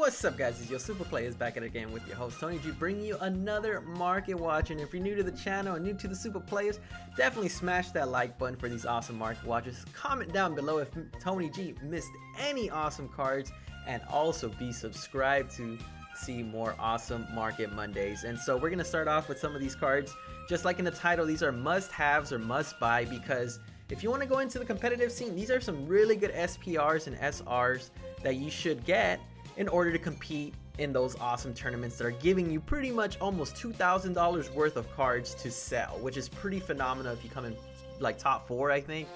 What's up, guys? It's your Super Playaz back at it again with your host Tony G, bringing you another market watch. And if you're new to the channel and new to the Super Playaz, definitely smash that like button for these awesome market watches. Comment down below if Tony G missed any awesome cards, and also be subscribed to see more awesome market Mondays. And so we're gonna start off with some of these cards. Just like in the title, these are must-haves or must-buy, because if you want to go into the competitive scene, these are some really good SPRs and SRs that you should get in order to compete in those awesome tournaments that are giving you pretty much almost $2,000 worth of cards to sell, which is pretty phenomenal if you come in like top 4, I think.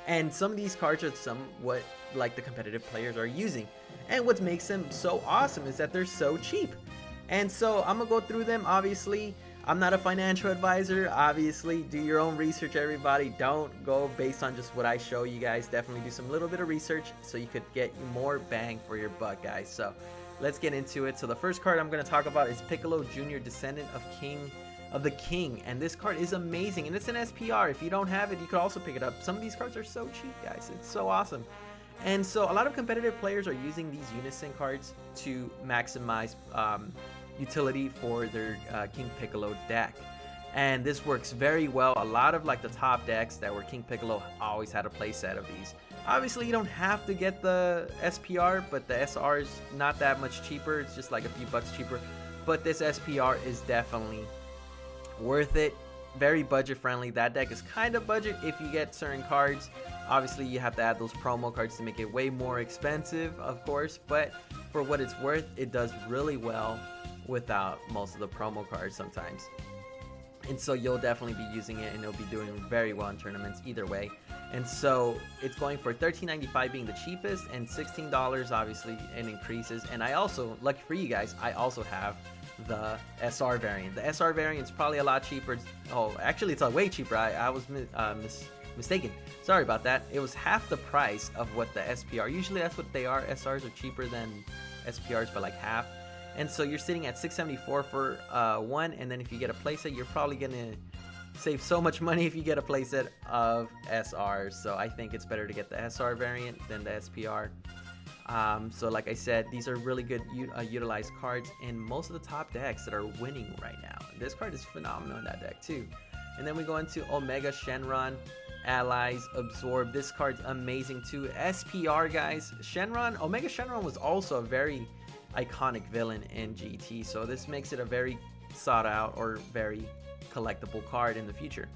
And some of these cards are somewhat like the competitive players are using. And what makes them so awesome is that they're so cheap. And so I'm gonna go through them. Obviously, I'm not a financial advisor. Obviously, do your own research, everybody. Don't go based on just what I show you guys. Definitely do some little bit of research so you could get more bang for your buck, guys. So let's get into it. So the first card I'm going to talk about is Piccolo Junior, Descendant of the King. And this card is amazing, and it's an SPR. If you don't have it, you could also pick it up. Some of these cards are so cheap, guys. It's so awesome. And so a lot of competitive players are using these Unison cards to maximize utility for their King Piccolo deck, and this works very well. A lot of like the top decks that were King Piccolo always had a play set of these. Obviously, you don't have to get the SPR, but the SR is not that much cheaper. It's just like a few bucks cheaper, but this SPR is definitely worth it. Very budget friendly. That deck is kind of budget if you get certain cards. Obviously, you have to add those promo cards to make it way more expensive, of course, but for what it's worth, it does really well without most of the promo cards sometimes. And so you'll definitely be using it, and it'll be doing very well in tournaments either way. And so it's going for $13.95 being the cheapest, and $16 obviously it increases. And I also, lucky for you guys, I also have the SR variant. The SR variant is probably a lot cheaper. Oh, actually it's way cheaper. I was mistaken. Sorry about that. It was half the price of what the SPR. Usually that's what they are. SRs are cheaper than SPRs by like half. And so you're sitting at $674 for one, and then if you get a playset, you're probably gonna save so much money if you get a playset of SRs. So I think it's better to get the SR variant than the SPR. So like I said, these are really good utilized cards in most of the top decks that are winning right now. This card is phenomenal in that deck too. And then we go into Omega Shenron, Allies, Absorb. This card's amazing too. SPR, guys. Omega Shenron was also a very iconic villain in GT, so this makes it a very sought out or very collectible card in the future.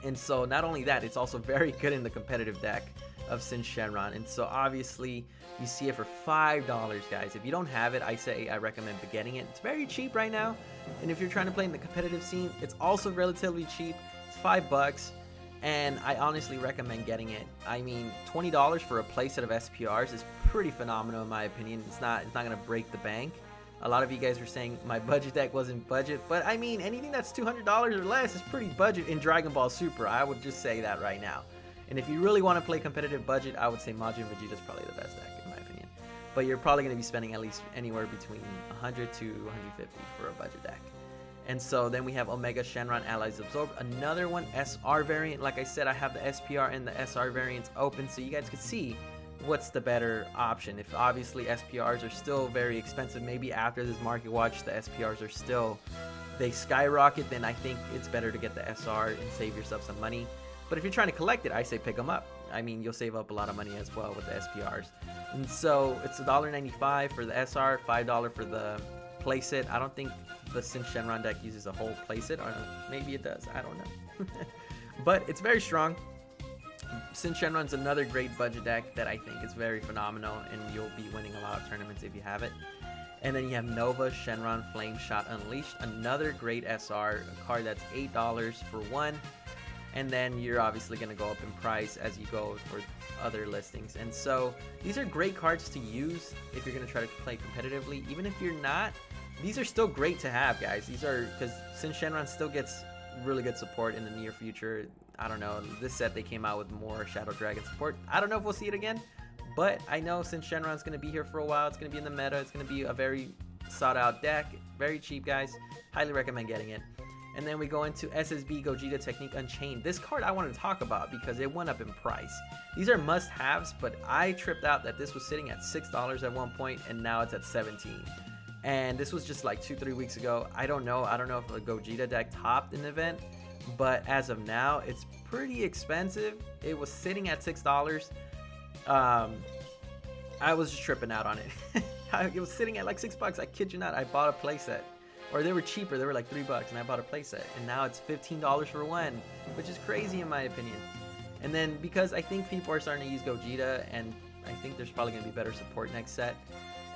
And so not only that, it's also very good in the competitive deck of Shenron. And so obviously you see it for $5, guys. If you don't have it, I recommend getting it. It's very cheap right now, and if you're trying to play in the competitive scene, it's also relatively cheap. It's $5, and I honestly recommend getting it. I mean, $20 for a playset of SPRs is pretty phenomenal in my opinion. It's not gonna break the bank. A lot of you guys were saying my budget deck wasn't budget, but I mean, anything that's $200 or less is pretty budget in Dragon Ball Super. I would just say that right now. And if you really want to play competitive budget, I would say Majin Vegeta is probably the best deck in my opinion. But you're probably going to be spending at least anywhere between 100 to 150 for a budget deck. And so then we have Omega Shenron, Allies, Absorb. Another one, SR variant. Like I said, I have the SPR and the SR variants open so you guys can see what's the better option. If obviously SPRs are still very expensive, maybe after this market watch the SPRs are still, they skyrocket, then I think it's better to get the SR and save yourself some money. But if you're trying to collect it, I say pick them up. I mean, you'll save up a lot of money as well with the SPRs. And so it's $1.95 for the SR, $5 for the playset. I don't think the Shenron deck uses a whole playset, or maybe it does. I don't know. But it's very strong. Shenron's another great budget deck that I think is very phenomenal, and you'll be winning a lot of tournaments if you have it. And then you have Nova Shenron Flame Shot Unleashed, another great SR, a card that's $8 for one. And then you're obviously going to go up in price as you go for other listings. And so these are great cards to use if you're going to try to play competitively. Even if you're not, these are still great to have, guys. These are, because Shenron still gets really good support in the near future. I don't know, this set they came out with more Shadow Dragon support. I don't know if we'll see it again, but I know since Shenron's going to be here for a while, it's going to be in the meta. It's going to be a very sought out deck. Very cheap, guys. Highly recommend getting it. And then we go into SSB Gogeta Technique Unchained. This card I want to talk about because it went up in price. These are must-haves, but I tripped out that this was sitting at $6 at one point, and now it's at $17. And this was just like 2-3 weeks ago. I don't know if the Gogeta deck topped an event, but as of now, it's pretty expensive. It was sitting at $6. I was just tripping out on it. It was sitting at like $6. I kid you not. I bought a playset. Or they were cheaper, they were like $3, and I bought a playset, and now it's $15 for one, which is crazy in my opinion. And then because I think people are starting to use Gogeta, and I think there's probably going to be better support next set.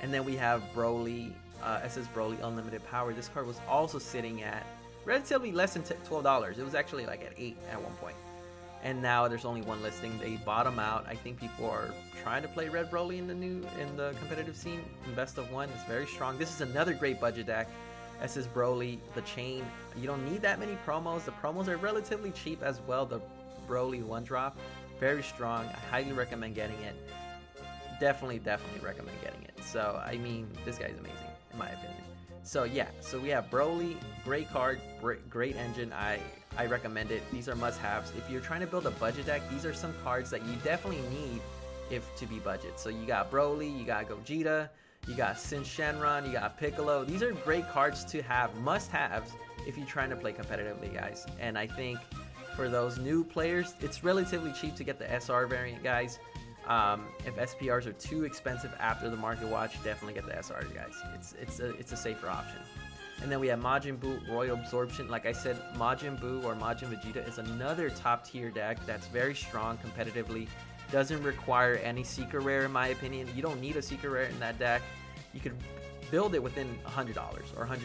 And then we have Broly, SS Broly Unlimited Power. This card was also sitting at relatively less than $12. It was actually like at $8 at one point. And now there's only one listing. They bottom out. I think people are trying to play Red Broly in the competitive scene. In best of one, it's very strong. This is another great budget deck. SS Broly, the chain, you don't need that many promos. The promos are relatively cheap as well. The Broly one drop, very strong. I highly recommend getting it. Definitely recommend getting it. So I mean, this guy's amazing in my opinion. So yeah, so we have Broly, great card, great engine. I recommend it. These are must-haves. If you're trying to build a budget deck, these are some cards that you definitely need to be budget. So you got Broly, you got Gogeta, you got Shenron, you got Piccolo. These are great cards to have, must-haves, if you're trying to play competitively, guys. And I think for those new players, it's relatively cheap to get the SR variant, guys. If SPRs are too expensive after the market watch, definitely get the SRs, guys. It's a safer option. And then we have Majin Buu, Royal Absorption. Like I said, Majin Buu or Majin Vegeta is another top tier deck that's very strong competitively. Doesn't require any secret rare in my opinion. You don't need a secret rare in that deck. You could build it within $100 or $150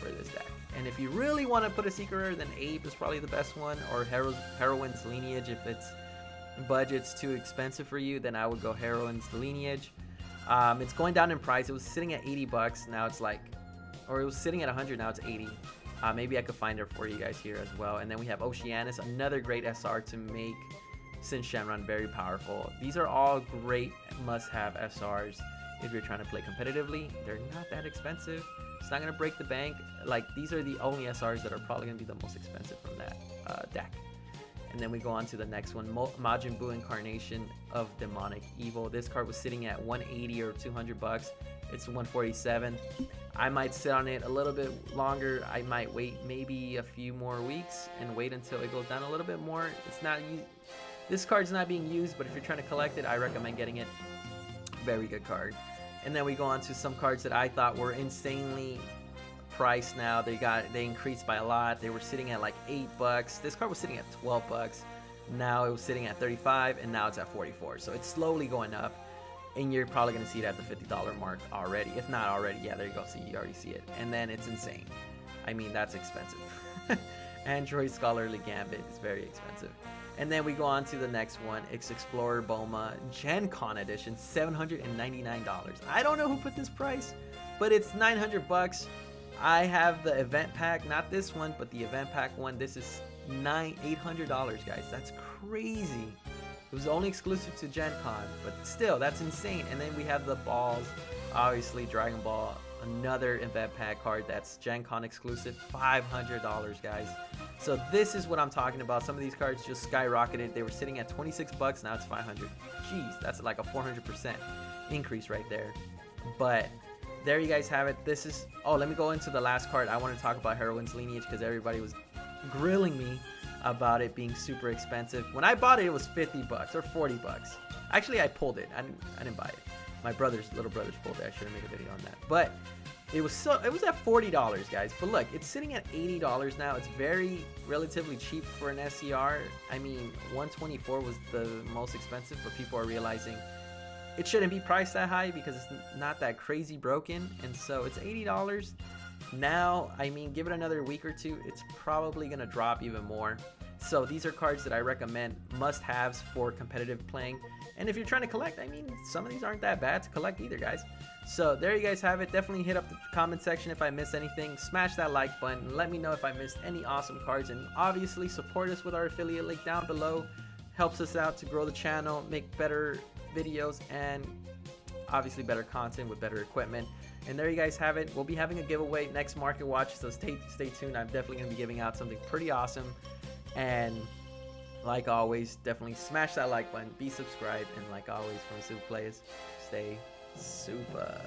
for this deck. And if you really want to put a secret rare, then Ape is probably the best one, or Heroin's Lineage. If it's budget's too expensive for you, then I would go Heroin's Lineage. It's going down in price. It was sitting at $80, now it's like, or it was sitting at 100, now it's 80. Maybe I could find it for you guys here as well. And then we have Oceanus, another great SR to make Shenron very powerful. These are all great must-have SRs if you're trying to play competitively. They're not that expensive. It's not going to break the bank. Like, these are the only SRs that are probably going to be the most expensive from that deck. And then we go on to the next one, Majin Buu Incarnation of Demonic Evil. This card was sitting at 180 or 200 bucks. It's 147. I might sit on it a little bit longer. I might wait maybe a few more weeks and wait until it goes down a little bit more. It's not used. This card's not being used, but if you're trying to collect it, I recommend getting it. Very good card. And then we go on to some cards that I thought were insanely priced now. They increased by a lot. They were sitting at like $8. This card was sitting at $12. Now it was sitting at 35, and now it's at 44. So it's slowly going up, and you're probably going to see it at the $50 mark already. If not already, yeah, there you go. See, you already see it. And then it's insane. I mean, that's expensive. Android Scholarly Gambit is very expensive. And then we go on to the next one. It's Explorer Bulma Gen Con Edition, $799. I don't know who put this price, but it's 900 bucks. I have the event pack, not this one, but the event pack one. This is $800, guys. That's crazy. It was only exclusive to Gen Con, but still, that's insane. And then we have the balls, obviously Dragon Ball, another event pack card that's Gen Con exclusive, $500, guys. So this is what I'm talking about. Some of these cards just skyrocketed. They were sitting at 26 bucks, now it's 500. Jeez, that's like a 400% increase right there. But there you guys have it. This is, oh, let me go into the last card. I want to talk about Heroin's Lineage because everybody was grilling me about it being super expensive. When I bought it, it was 50 bucks or 40 bucks. Actually, I pulled it. I didn't buy it. My little brothers pulled it. I should have made a video on that. But it was at $40, guys. But look, it's sitting at $80 now. It's very relatively cheap for an SCR. I mean, 124 was the most expensive, but people are realizing it shouldn't be priced that high because it's not that crazy broken. And so it's $80 now. I mean, give it another week or two, it's probably gonna drop even more. So these are cards that I recommend, must-haves for competitive playing. And if you're trying to collect, I mean, some of these aren't that bad to collect either, guys. So there you guys have it. Definitely hit up the comment section if I missed anything. Smash that like button. Let me know if I missed any awesome cards. And obviously support us with our affiliate link down below. Helps us out to grow the channel, make better videos, and obviously better content with better equipment. And there you guys have it. We'll be having a giveaway next Market Watch, so stay tuned. I'm definitely going to be giving out something pretty awesome. And like always, definitely smash that like button, be subscribed, and like always from Supah Playaz, stay super.